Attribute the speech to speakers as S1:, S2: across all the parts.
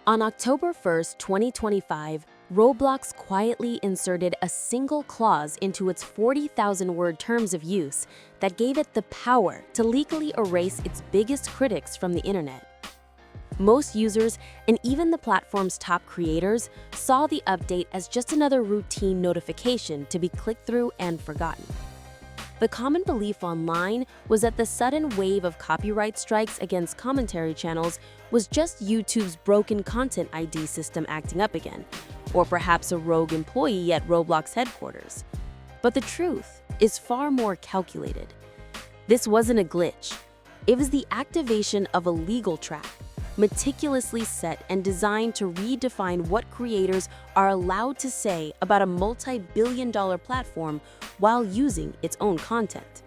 S1: On October 1, 2025, Roblox quietly inserted a single clause into its 40,000-word terms of use that gave it the power to legally erase its biggest critics from the internet. Most users, and even the platform's top creators, saw the update as just another routine notification to be clicked through and forgotten. The common belief online was that the sudden wave of copyright strikes against commentary channels was just YouTube's broken content ID system acting up again, or perhaps a rogue employee at Roblox headquarters. But the truth is far more calculated. This wasn't a glitch. It was the activation of a legal trap, meticulously set and designed to redefine what creators are allowed to say about a multi-billion-dollar platform while using its own content.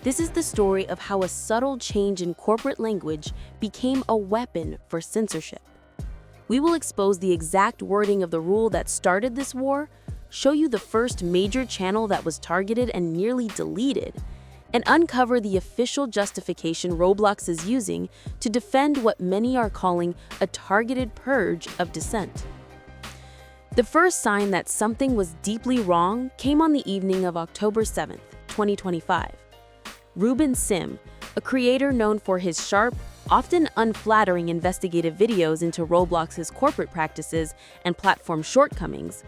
S1: This is the story of how a subtle change in corporate language became a weapon for censorship. We will expose the exact wording of the rule that started this war, show you the first major channel that was targeted and nearly deleted, and uncover the official justification Roblox is using to defend what many are calling a targeted purge of dissent. The first sign that something was deeply wrong came on the evening of October 7, 2025. Ruben Sim, a creator known for his sharp, often unflattering investigative videos into Roblox's corporate practices and platform shortcomings,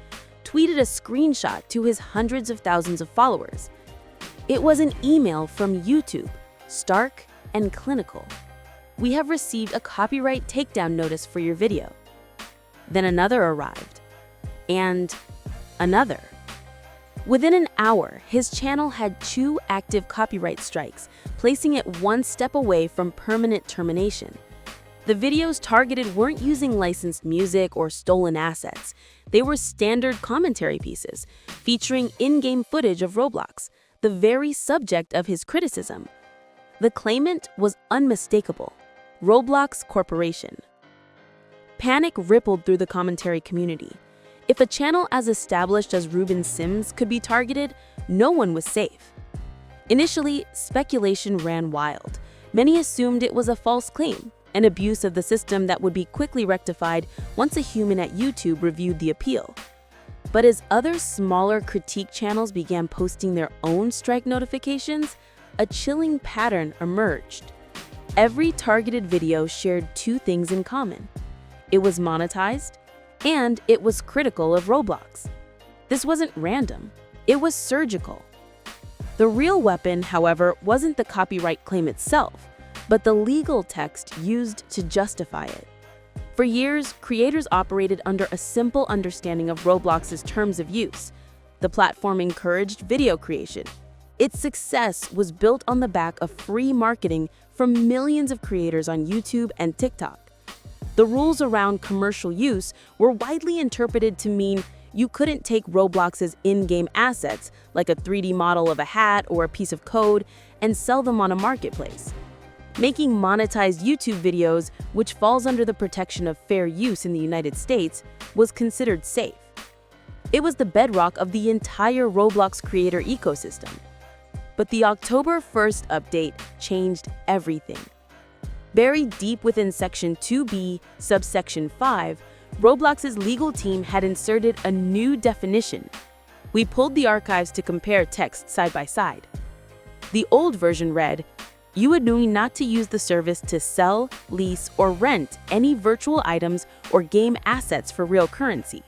S1: tweeted a screenshot to his hundreds of thousands of followers. It was an email from YouTube, stark and clinical. "We have received a copyright takedown notice for your video." Then another arrived, and another. Within an hour, his channel had 2 active copyright strikes, placing it one step away from permanent termination. The videos targeted weren't using licensed music or stolen assets. They were standard commentary pieces, featuring in-game footage of Roblox, the very subject of his criticism. The claimant was unmistakable: Roblox Corporation. Panic rippled through the commentary community. If a channel as established as Ruben Sim's could be targeted, no one was safe. Initially, speculation ran wild. Many assumed it was a false claim, an abuse of the system that would be quickly rectified once a human at YouTube reviewed the appeal. But as other smaller critique channels began posting their own strike notifications, a chilling pattern emerged. Every targeted video shared 2 things in common: it was monetized, and it was critical of Roblox. This wasn't random, it was surgical. The real weapon, however, wasn't the copyright claim itself, but the legal text used to justify it. For years, creators operated under a simple understanding of Roblox's terms of use. The platform encouraged video creation. Its success was built on the back of free marketing from millions of creators on YouTube and TikTok. The rules around commercial use were widely interpreted to mean you couldn't take Roblox's in-game assets, like a 3D model of a hat or a piece of code, and sell them on a marketplace. Making monetized YouTube videos, which falls under the protection of fair use in the United States, was considered safe. It was the bedrock of the entire Roblox creator ecosystem. But the October 1st update changed everything. Buried deep within Section 2B, subsection 5, Roblox's legal team had inserted a new definition. We pulled the archives to compare text side by side. The old version read, "You agree not to use the service to sell, lease, or rent any virtual items or game assets for real currency."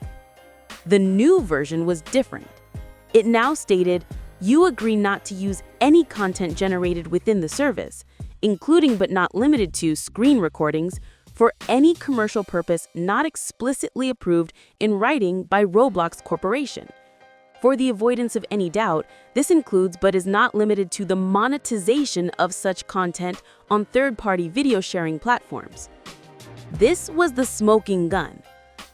S1: The new version was different. It now stated, "You agree not to use any content generated within the service, including but not limited to screen recordings, for any commercial purpose not explicitly approved in writing by Roblox Corporation." For the avoidance of any doubt, this includes but is not limited to the monetization of such content on third-party video sharing platforms. This was the smoking gun.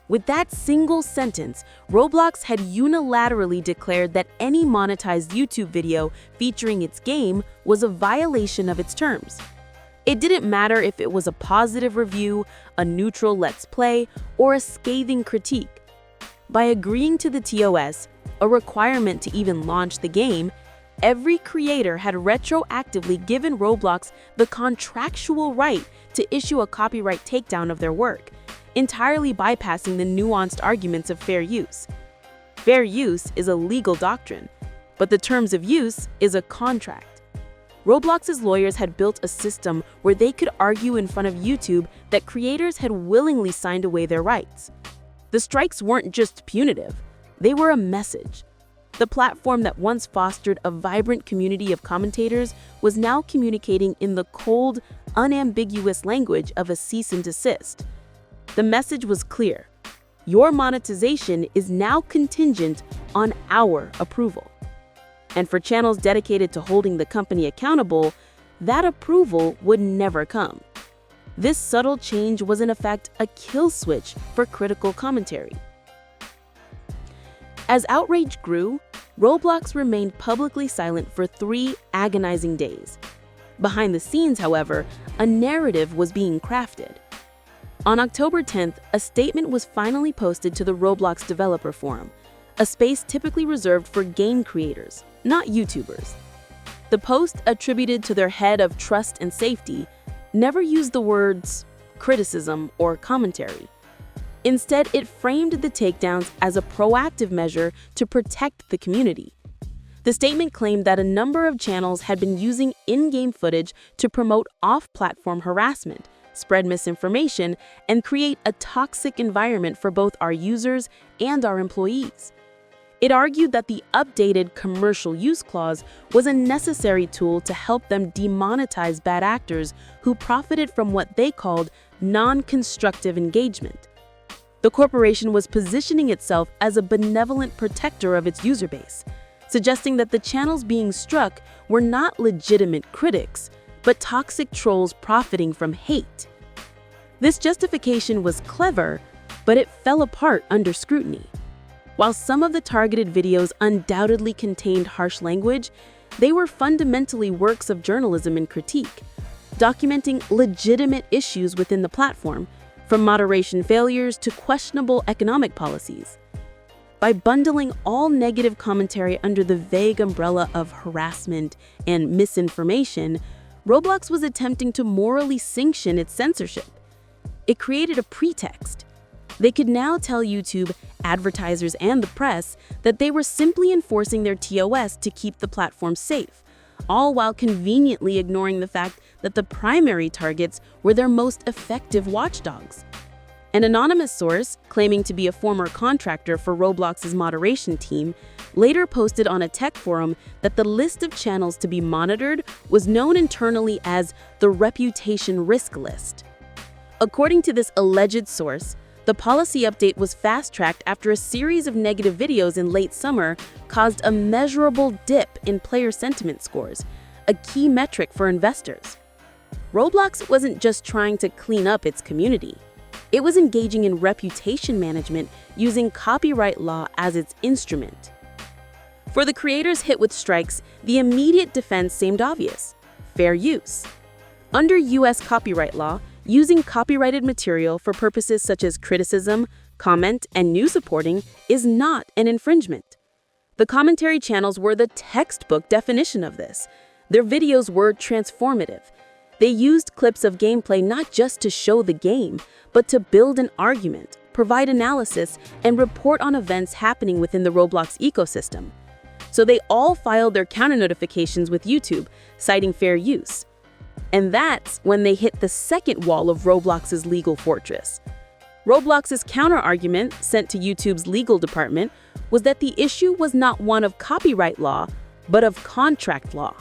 S1: With that single sentence, Roblox had unilaterally declared that any monetized YouTube video featuring its game was a violation of its terms. It didn't matter if it was a positive review, a neutral let's play, or a scathing critique. By agreeing to the TOS, a requirement to even launch the game, every creator had retroactively given Roblox the contractual right to issue a copyright takedown of their work.
S2: entirely bypassing the nuanced arguments of fair use. Fair use is a legal doctrine, but the terms of use is a contract. Roblox's lawyers had built a system where they could argue in front of YouTube that creators had willingly signed away their rights. The strikes weren't just punitive, they were a message. The platform that once fostered a vibrant community of commentators was now communicating in the cold, unambiguous language of a cease and desist. The message was clear. Your monetization is now contingent on our approval. And for channels dedicated to holding the company accountable, that approval would never come. This subtle change was in effect a kill switch for critical commentary. As outrage grew, Roblox remained publicly silent for 3 agonizing days. Behind the scenes, however, a narrative was being crafted. On October 10th, a statement was finally posted to the Roblox Developer Forum, a space typically reserved for game creators, not YouTubers. The post, attributed to their head of trust and safety, never used the words criticism or commentary. Instead, it framed the takedowns as a proactive measure to protect the community. The statement claimed that a number of channels had been using in-game footage to promote off-platform harassment, spread misinformation, and create a toxic environment for both our users and our employees. It argued that the updated commercial use clause was a necessary tool to help them demonetize bad actors who profited from what they called non-constructive engagement. The corporation was positioning itself as a benevolent protector of its user base, suggesting that the channels being struck were not legitimate critics, but toxic trolls profiting from hate. This justification was clever, but it fell apart under scrutiny. While some of the targeted videos undoubtedly contained harsh language, they were fundamentally works of journalism and critique, documenting legitimate issues within the platform, from moderation failures to questionable economic policies. By bundling all negative commentary under the vague umbrella of harassment and misinformation, Roblox was attempting to morally sanction its censorship. It created a pretext. They could now tell YouTube, advertisers, and the press that they were simply enforcing their TOS to keep the platform safe, all while conveniently ignoring the fact that the primary targets were their most effective watchdogs. An anonymous source, claiming to be a former contractor for Roblox's moderation team, later posted on a tech forum that the list of channels to be monitored was known internally as the Reputation Risk List. According to this alleged source, the policy update was fast-tracked after a series of negative videos in late summer caused a measurable dip in player sentiment scores, a key metric for investors. Roblox wasn't just trying to clean up its community. It was engaging in reputation management using copyright law as its instrument. For the creators hit with strikes, the immediate defense seemed obvious: fair use. Under U.S. copyright law, using copyrighted material for purposes such as criticism, comment, and news reporting is not an infringement. The commentary channels were the textbook definition of this. Their videos were transformative. They used clips of gameplay not just to show the game, but to build an argument, provide analysis, and report on events happening within the Roblox ecosystem. So they all filed their counter notifications with YouTube, citing fair use. And that's when they hit the second wall of Roblox's legal fortress. Roblox's counter-argument, sent to YouTube's legal department, was that the issue was not one of copyright law, but of contract law.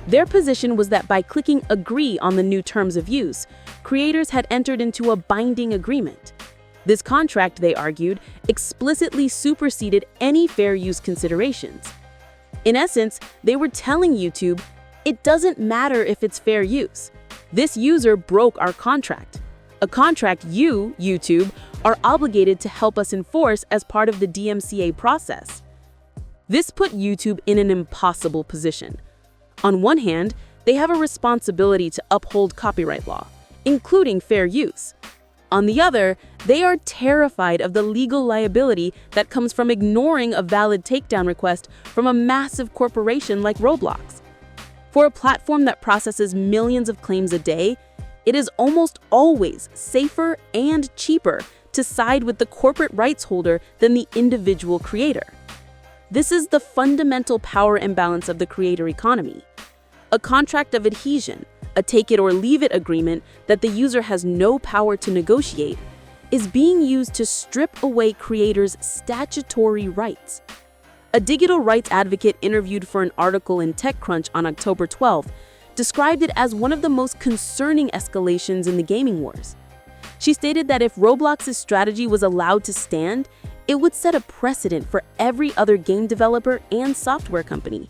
S2: Their position was that by clicking agree on the new terms of use, creators had entered into a binding agreement. This contract, they argued, explicitly superseded any fair use considerations. In essence, they were telling YouTube, it doesn't matter if it's fair use. This user broke our contract. A contract you, YouTube, are obligated to help us enforce as part of the DMCA process. This put YouTube in an impossible position. On one hand, they have a responsibility to uphold copyright law, including fair use. On the other, they are terrified of the legal liability that comes from ignoring a valid takedown request from a massive corporation like Roblox. For a platform that processes millions of claims a day, it is almost always safer and cheaper to side with the corporate rights holder than the individual creator. This is the fundamental power imbalance of the creator economy. A contract of adhesion, a take-it-or-leave-it agreement that the user has no power to negotiate, is being used to strip away creators' statutory rights. A digital rights advocate interviewed for an article in TechCrunch on October 12th described it as one of the most concerning escalations in the gaming wars. She stated that if Roblox's strategy was allowed to stand, it would set a precedent for every other game developer and software company.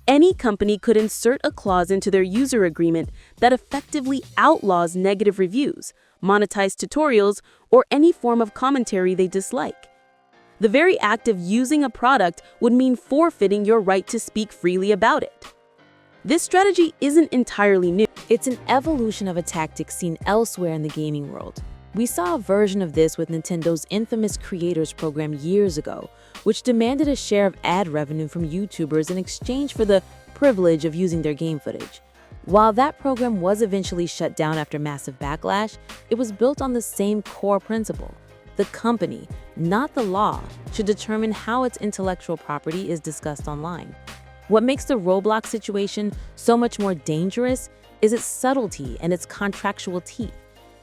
S2: Any company could insert a clause into their user agreement that effectively outlaws negative reviews, monetized tutorials, or any form of commentary they dislike. The very act of using a product would mean forfeiting your right to speak freely about it. This strategy isn't entirely new.
S1: It's an evolution of a tactic seen elsewhere in the gaming world. We saw a version of this with Nintendo's infamous Creators Program years ago, which demanded a share of ad revenue from YouTubers in exchange for the privilege of using their game footage. While that program was eventually shut down after massive backlash, it was built on the same core principle. The company, not the law, should determine how its intellectual property is discussed online. What makes the Roblox situation so much more dangerous is its subtlety and its contractual teeth.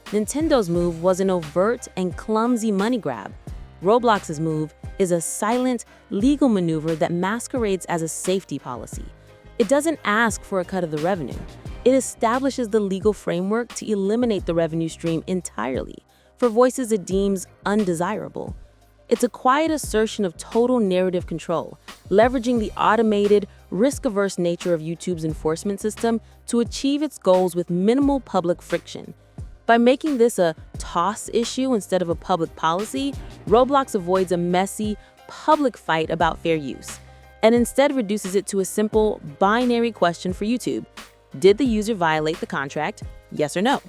S1: Nintendo's move was an overt and clumsy money grab. Roblox's move is a silent, legal maneuver that masquerades as a safety policy. It doesn't ask for a cut of the revenue. It establishes the legal framework to eliminate the revenue stream entirely for voices it deems undesirable. It's a quiet assertion of total narrative control, leveraging the automated, risk-averse nature of YouTube's enforcement system to achieve its goals with minimal public friction. By making this a toss issue instead of a public policy, Roblox avoids a messy, public fight about fair use, and instead reduces it to a simple, binary question for YouTube. Did the user violate the contract? Yes or no?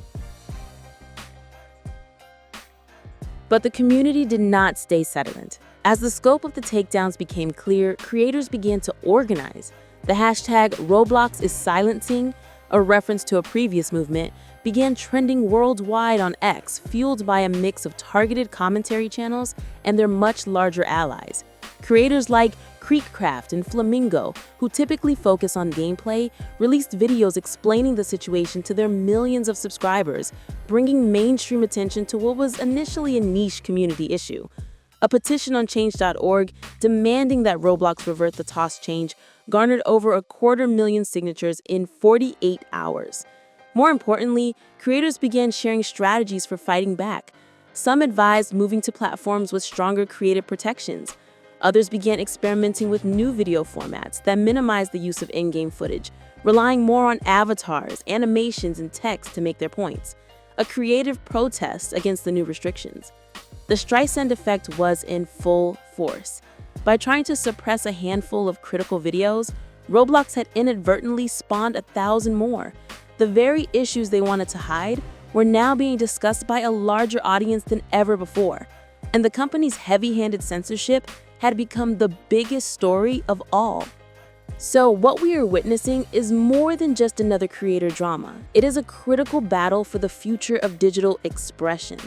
S1: But the community did not stay silent. As the scope of the takedowns became clear, creators began to organize. The hashtag Roblox is silencing, a reference to a previous movement, began trending worldwide on X, fueled by a mix of targeted commentary channels and their much larger allies. Creators like Creekcraft and Flamingo, who typically focus on gameplay, released videos explaining the situation to their millions of subscribers, bringing mainstream attention to what was initially a niche community issue. A petition on change.org demanding that Roblox revert the toss change garnered over 250,000 signatures in 48 hours. More importantly, creators began sharing strategies for fighting back. Some advised moving to platforms with stronger creative protections. Others began experimenting with new video formats that minimized the use of in-game footage, relying more on avatars, animations, and text to make their points. A creative protest against the new restrictions. The Streisand effect was in full force. By trying to suppress a handful of critical videos, Roblox had inadvertently spawned 1,000 more. The very issues they wanted to hide were now being discussed by a larger audience than ever before. And the company's heavy-handed censorship had become the biggest story of all. So what we are witnessing is more than just another creator drama. It is a critical battle for the future of digital expression.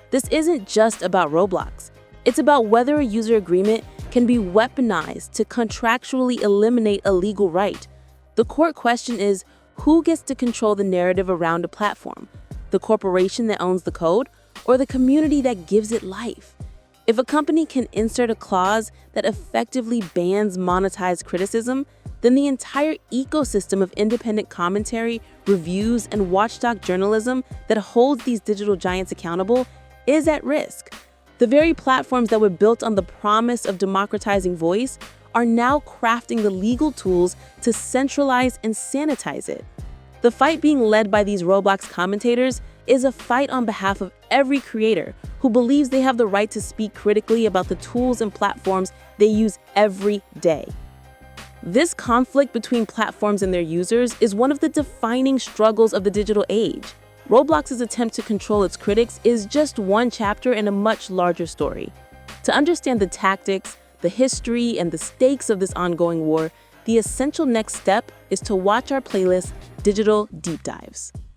S1: This isn't just about Roblox. It's about whether a user agreement can be weaponized to contractually eliminate a legal right. The core question is, who gets to control the narrative around a platform? The corporation that owns the code, or the community that gives it life? If a company can insert a clause that effectively bans monetized criticism, then the entire ecosystem of independent commentary, reviews, and watchdog journalism that holds these digital giants accountable is at risk. The very platforms that were built on the promise of democratizing voice are now crafting the legal tools to centralize and sanitize it. The fight being led by these Roblox commentators is a fight on behalf of every creator who believes they have the right to speak critically about the tools and platforms they use every day. This conflict between platforms and their users is one of the defining struggles of the digital age. Roblox's attempt to control its critics is just one chapter in a much larger story. To understand the tactics, the history, and the stakes of this ongoing war, the essential next step is to watch our playlist, Digital Deep Dives.